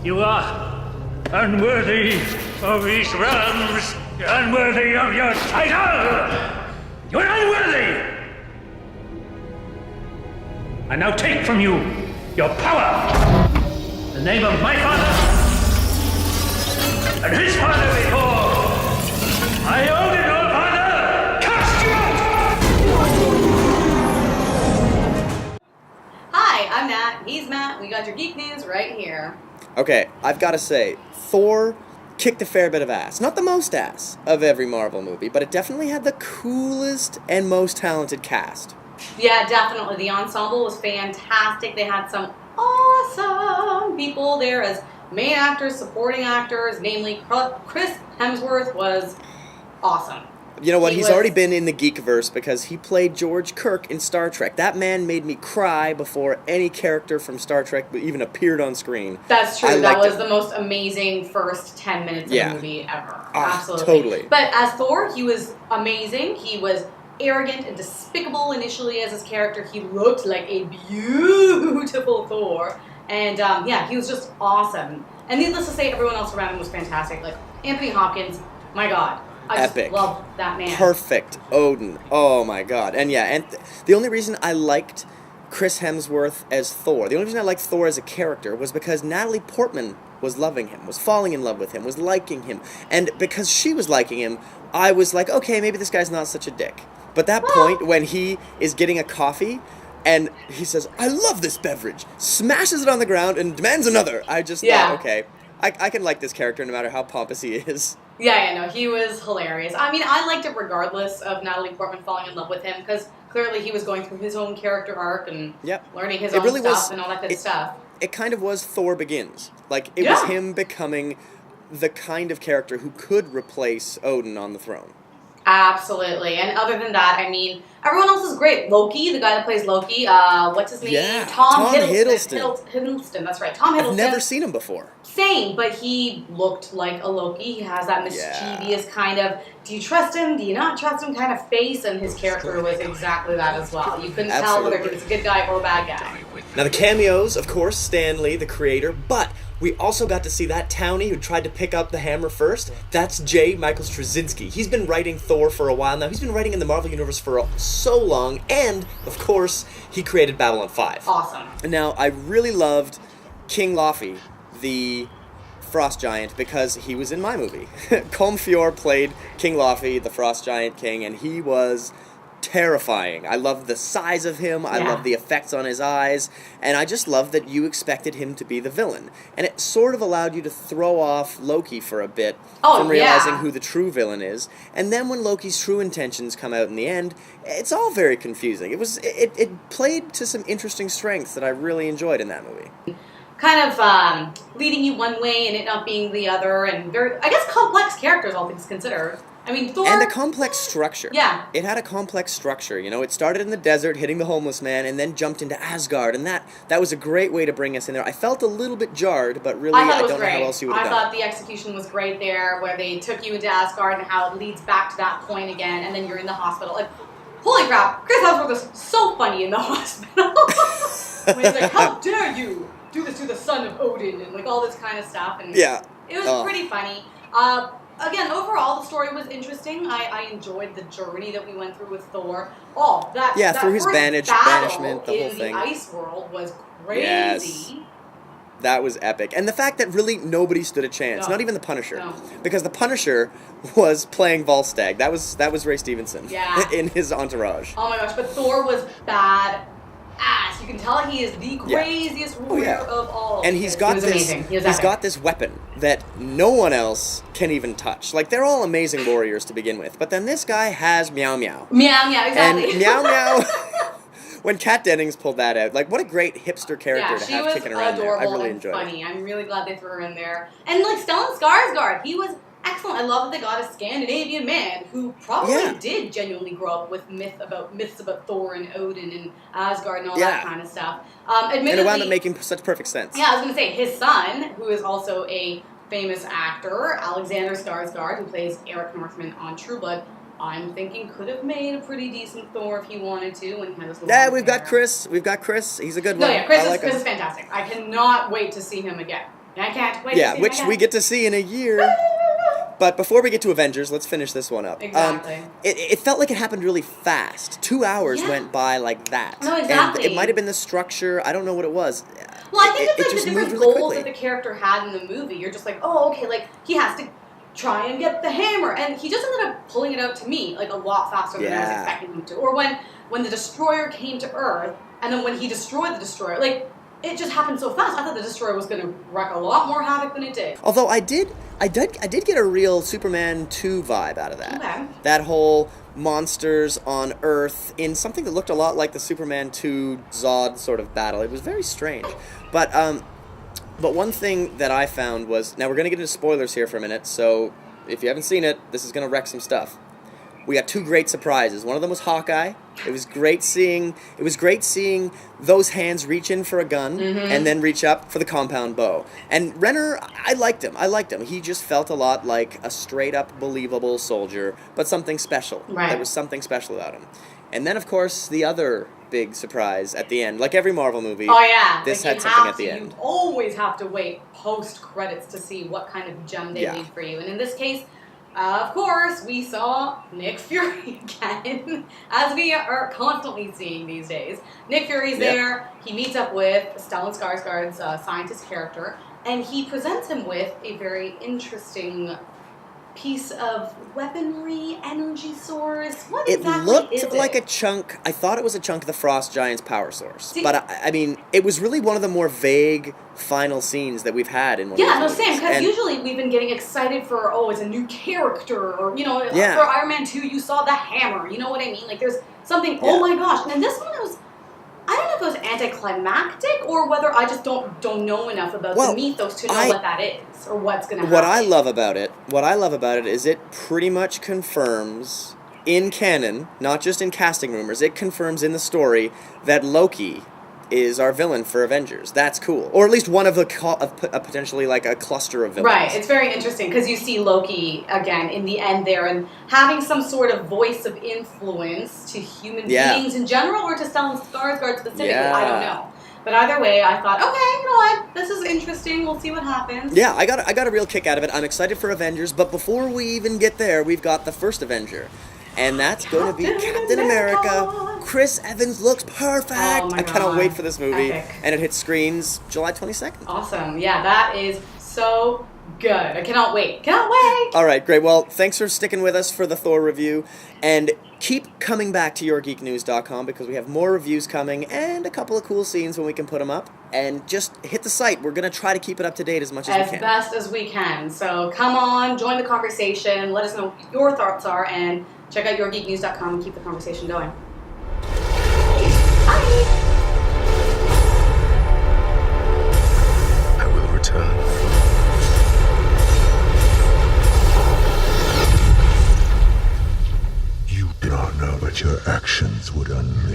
You are unworthy of these realms, unworthy of your title! You're unworthy! I now take from you your power! In the name of my father and his father before, I own it, your father! Cast you out! Hi, I'm Nat, he's Matt, we got your geek news right here. Okay, I've got to say, Thor kicked a fair bit of ass. Not the most ass of every Marvel movie, but it definitely had the coolest and most talented cast. Yeah, definitely. The ensemble was fantastic. They had some awesome people there as main actors, supporting actors, namely Chris Hemsworth was awesome. You know what? He's already been in the Geekverse because he played George Kirk in Star Trek. That man made me cry before any character from Star Trek even appeared on screen. That's true. That was the most amazing first 10 minutes of the movie ever. Absolutely. Totally. But as Thor, he was amazing. He was arrogant and despicable initially as his character. He looked like a beautiful Thor. And he was just awesome. And needless to say, everyone else around him was fantastic. Like Anthony Hopkins, my God. I Epic. just love that man. Perfect. Odin. Oh my God. And the only reason I liked Chris Hemsworth as Thor, the only reason I liked Thor as a character was because Natalie Portman was loving him, was falling in love with him, was liking him. And because she was liking him, I was like, okay, maybe this guy's not such a dick. But that point when he is getting a coffee and he says, I love this beverage, smashes it on the ground and demands another. I just thought, okay, I can like this character no matter how pompous he is. Yeah, he was hilarious. I mean, I liked it regardless of Natalie Portman falling in love with him, because clearly he was going through his own character arc and learning his own stuff and all that good stuff. It kind of was Thor Begins. Like, it was him becoming the kind of character who could replace Odin on the throne. Absolutely. And other than that, I mean, everyone else is great. Loki, the guy that plays Loki, what's his name? Yeah, Tom Hiddleston. Hiddleston, that's right. Tom Hiddleston. I've never seen him before. Same, but he looked like a Loki. He has that mischievous kind of, do you trust him, do you not trust him kind of face, and his character was exactly that as well. You couldn't tell whether he was a good guy or a bad guy. Now the cameos, of course, Stan Lee, the creator, but we also got to see that townie who tried to pick up the hammer first. That's J. Michael Straczynski. He's been writing Thor for a while now. He's been writing in the Marvel Universe for so long, and, of course, he created Babylon 5. Awesome. Now, I really loved King Laufey, the Frost Giant, because he was in my movie. Colm Feore played King Laufey, the Frost Giant King, and he was terrifying. I loved the size of him, I loved the effects on his eyes, and I just loved that you expected him to be the villain. And it sort of allowed you to throw off Loki for a bit from realizing who the true villain is. And then when Loki's true intentions come out in the end, it's all very confusing. It played to some interesting strengths that I really enjoyed in that movie. Kind of leading you one way and it not being the other, and very, I guess, complex characters, all things considered. I mean, Thor... And a complex structure. Yeah. It had a complex structure, you know. It started in the desert, hitting the homeless man, and then jumped into Asgard, and that was a great way to bring us in there. I felt a little bit jarred, but really, I don't know how else you would have done it. I thought the execution was great there, where they took you into Asgard and how it leads back to that point again, and then you're in the hospital. Like, holy crap, Chris Hemsworth was so funny in the hospital. When he's like, how dare you do this to the son of Odin, and like all this kind of stuff. And it was pretty funny. Again, overall, the story was interesting. I enjoyed the journey that we went through with Thor. That through his banishment, the whole in thing. The ice world was crazy. Yes. That was epic. And the fact that really nobody stood a chance, not even the Punisher. No. Because the Punisher was playing Volstagg. That was Ray Stevenson in his entourage. Oh my gosh, but Thor was bad ass. You can tell he is the craziest warrior of all. And he's got this weapon that no one else can even touch. Like, they're all amazing warriors to begin with, but then this guy has Meow Meow. Meow Meow, exactly. And Meow Meow, when Kat Dennings pulled that out, like, what a great hipster character to have kicking around there. I really enjoyed it. Funny. I'm really glad they threw her in there. And like Stellan Skarsgård, he was excellent. I love that they got a Scandinavian man who probably did genuinely grow up with myths about Thor and Odin and Asgard and all that kind of stuff. Admittedly, and it wound up making such perfect sense. Yeah, I was going to say, his son, who is also a famous actor, Alexander Skarsgård, who plays Eric Northman on True Blood, I'm thinking could have made a pretty decent Thor if he wanted to. And kind of we've got Chris. He's a good one. No, Chris is fantastic. I cannot wait to see him again I can't wait. Yeah, to see which we get to see in a year. But before we get to Avengers, let's finish this one up. Exactly. It felt like it happened really fast. 2 hours went by like that. No, exactly. And it might have been the structure. I don't know what it was. Well, I think it's like just the moved different really goals quickly. that the character had in the movie. You're just like, oh, okay, like, he has to try and get the hammer. And he just ended up pulling it out to me, like, a lot faster than I was expecting him to. Or when the Destroyer came to Earth, and then when he destroyed the Destroyer, like, it just happened so fast. I thought the Destroyer was going to wreak a lot more havoc than it did. Although I did get a real Superman 2 vibe out of that. Okay. That whole monsters on Earth in something that looked a lot like the Superman 2 Zod sort of battle. It was very strange. But one thing that I found was, now we're going to get into spoilers here for a minute, so if you haven't seen it, this is going to wreck some stuff. We got 2 great surprises. One of them was Hawkeye. It was great seeing those hands reach in for a gun and then reach up for the compound bow. And Renner, I liked him. He just felt a lot like a straight up believable soldier, but something special. Right. There was something special about him. And then of course the other big surprise at the end, like every Marvel movie. Oh yeah, This like had something at the end. You always have to wait post credits to see what kind of gem they leave for you. And in this case, of course, we saw Nick Fury again, as we are constantly seeing these days. Nick Fury's there. He meets up with Stellan Skarsgård's scientist character, and he presents him with a very interesting piece of weaponry, energy source. What It exactly looked is like it? a chunk. I thought it was a chunk of the Frost Giant's power source. See- But I mean, it was really one of the more vague final scenes that we've had in one of Yeah, no, these same. movies. Because And- usually we've been getting excited for, it's a new character, or, Yeah. for Iron Man 2, you saw the hammer. You know what I mean? Like, there's something, oh my gosh. And this one I don't know if it was anticlimactic, or whether I just don't know enough about the mythos to know what that is, or what's going to happen. What I love about it is it pretty much confirms in canon, not just in casting rumors, it confirms in the story that Loki is our villain for Avengers. That's cool. Or at least one of potentially like a cluster of villains. Right, it's very interesting because you see Loki again in the end there and having some sort of voice of influence to human beings in general or to Stellan Skarsgård specifically. I don't know. But either way, I thought, okay, you know what? This is interesting. We'll see what happens. Yeah, I got a real kick out of it. I'm excited for Avengers, but before we even get there, we've got the first Avenger. And that's going to be Captain America. Chris Evans looks perfect. Oh my I cannot God. wait for this movie. Epic. And it hits screens July 22nd. Awesome. Yeah, that is so good. I cannot wait. Cannot wait. All right, great. Well, thanks for sticking with us for the Thor review. And keep coming back to yourgeeknews.com because we have more reviews coming and a couple of cool scenes when we can put them up. And just hit the site. We're going to try to keep it up to date as much as we can. As best as we can. So come on, join the conversation. Let us know what your thoughts are and check out yourgeeknews.com and keep the conversation going. Bye! I will return. You do not know, but your actions would unleash